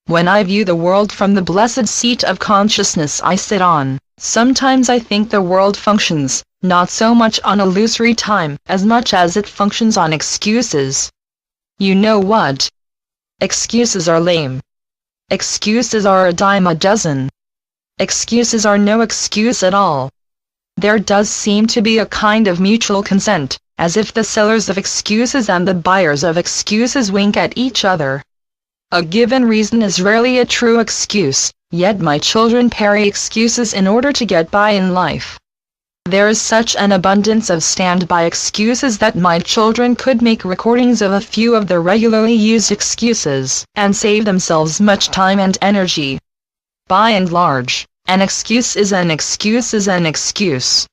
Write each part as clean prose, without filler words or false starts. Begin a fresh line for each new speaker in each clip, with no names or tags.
When I view the world from the blessed seat of consciousness I sit on, sometimes I think the world functions, not so much on illusory time as much as it functions on excuses. You know what? Excuses are lame. Excuses are a dime a dozen. Excuses are no excuse at all. There does seem to be a kind of mutual consent, as if the sellers of excuses and the buyers of excuses wink at each other. A given reason is rarely a true excuse, yet my children parry excuses in order to get by in life. There is such an abundance of standby excuses that my children could make recordings of a few of the regularly used excuses, and save themselves much time and energy. By and large, an excuse is an excuse is an excuse.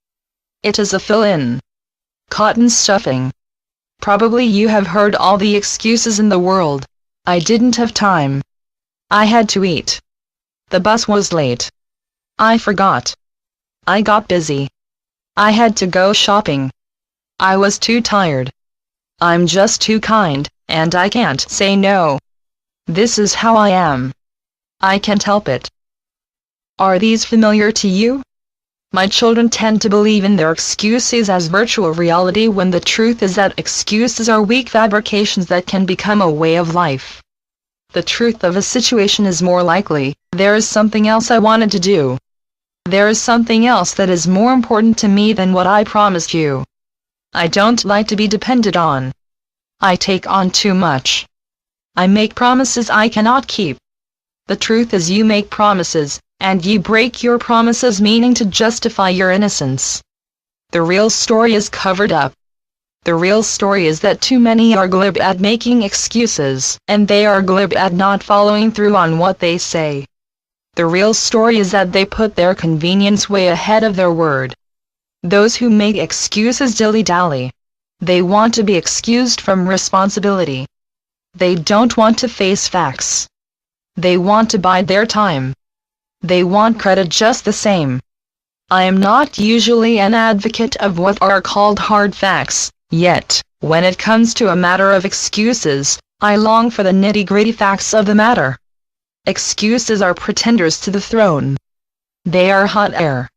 It is a fill-in. Cotton stuffing. Probably you have heard all the excuses in the world. I didn't have time. I had to eat. The bus was late. I forgot. I got busy. I had to go shopping. I was too tired. I'm just too kind, and I can't say no. This is how I am. I can't help it. Are these familiar to you? My children tend to believe in their excuses as virtual reality when the truth is that excuses are weak fabrications that can become a way of life. The truth of a situation is more likely, there is something else I wanted to do. There is something else that is more important to me than what I promised you. I don't like to be depended on. I take on too much. I make promises I cannot keep. The truth is you make promises, and you break your promises, meaning to justify your innocence. The real story is covered up. The real story is that too many are glib at making excuses, and they are glib at not following through on what they say. The real story is that they put their convenience way ahead of their word. Those who make excuses dilly-dally. They want to be excused from responsibility. They don't want to face facts. They want to bide their time. They want credit just the same. I am not usually an advocate of what are called hard facts, yet, when it comes to a matter of excuses, I long for the nitty-gritty facts of the matter. Excuses are pretenders to the throne. They are hot air.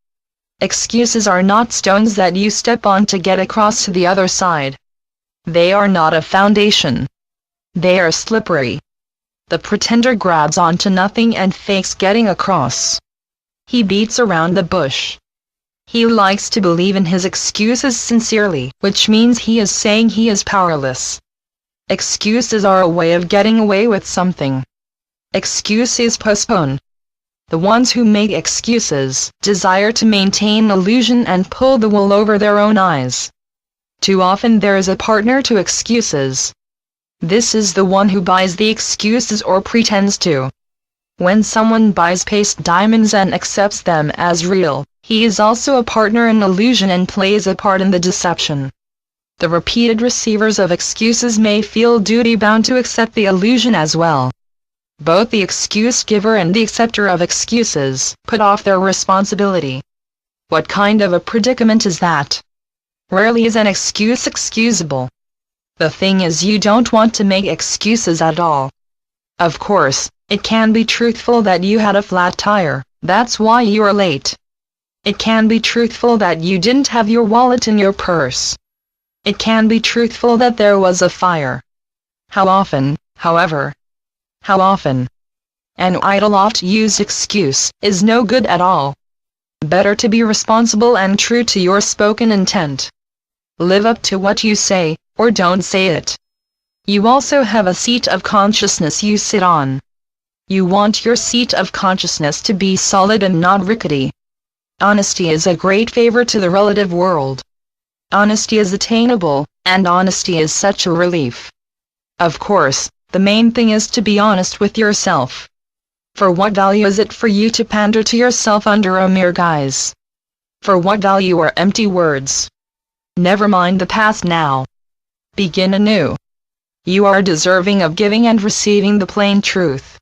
Excuses are not stones that you step on to get across to the other side. They are not a foundation. They are slippery. The pretender grabs onto nothing and fakes getting across. He beats around the bush. He likes to believe in his excuses sincerely, which means he is saying he is powerless. Excuses are a way of getting away with something. Excuses postpone. The ones who make excuses desire to maintain illusion and pull the wool over their own eyes. Too often there is a partner to excuses. This is the one who buys the excuses or pretends to. When someone buys paste diamonds and accepts them as real, he is also a partner in illusion and plays a part in the deception. The repeated receivers of excuses may feel duty-bound to accept the illusion as well. Both the excuse giver and the acceptor of excuses put off their responsibility. What kind of a predicament is that? Rarely is an excuse excusable. The thing is, you don't want to make excuses at all. Of course, it can be truthful that you had a flat tire, that's why you are late. It can be truthful that you didn't have your wallet in your purse. It can be truthful that there was a fire. How often, however, how often? An idle oft-used excuse is no good at all. Better to be responsible and true to your spoken intent. Live up to what you say, or don't say it. You also have a seat of consciousness you sit on. You want your seat of consciousness to be solid and not rickety. Honesty is a great favor to the relative world. Honesty is attainable, and honesty is such a relief. Of course, the main thing is to be honest with yourself. For what value is it for you to pander to yourself under a mere guise? For what value are empty words? Never mind the past now. Begin anew. You are deserving of giving and receiving the plain truth.